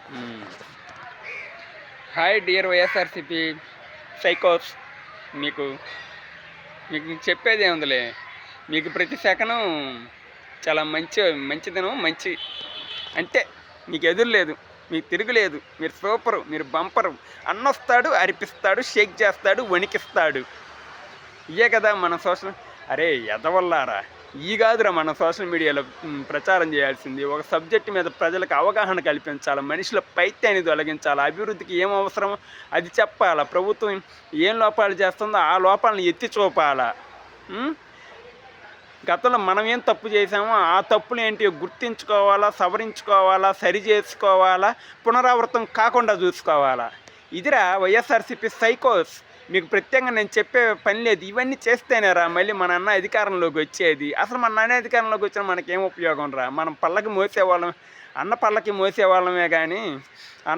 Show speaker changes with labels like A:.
A: హ్మ్. Hi dear YSRCP సైకోస్. మీకు మీకు చెప్పేదేముందిలే. మీకు ప్రతి సెకను చాలా మంచిదనం, అంతే. మీకు ఎదురులేదు. మీకు తిరుగులేదు. మీరు సూపరు. మీరు బంపరు. అన్నొస్తాడు, అరిపిస్తాడు, షేక్ చేస్తాడు, వణికిస్తాడు. ఇయ్యే కదా మన సోషల్. అరే ఎదవల్లారా! గాదురా మన సోషల్ మీడియాలో ప్రచారం చేయాల్సింది. ఒక సబ్జెక్ట్ మీద ప్రజలకు అవగాహన కల్పించాల. మనిషిలో పైత్యాన్ని తొలగించాల. అభివృద్ధికి ఏం అవసరమో అది చెప్పాల. ప్రభుత్వం ఏం లోపాలు చేస్తుందో ఆ లోపాలను ఎత్తి చూపాల. హ్మ్. గతంలో మనం ఏం తప్పు చేశామో ఆ తప్పులేంటియో గుర్తించుకోవాలా, సవరించుకోవాలా, సరి చేసుకోవాలా, పునరావృతం కాకుండా చూసుకోవాలా. ఇదిరా వైఎస్ఆర్‌సీపీ సైకోస్. మీకు ప్రత్యేకంగా నేను చెప్పే పని లేదు. ఇవన్నీ చేస్తేనేరా మళ్ళీ మన అన్న అధికారంలోకి వచ్చేది. అసలు మన అన్న అధికారంలోకి వచ్చినా మనకేం ఉపయోగం రా? మనం పల్లకి మోసేవాళ్ళం, అన్న పల్లకి మోసేవాళ్ళమే గానీ అన్న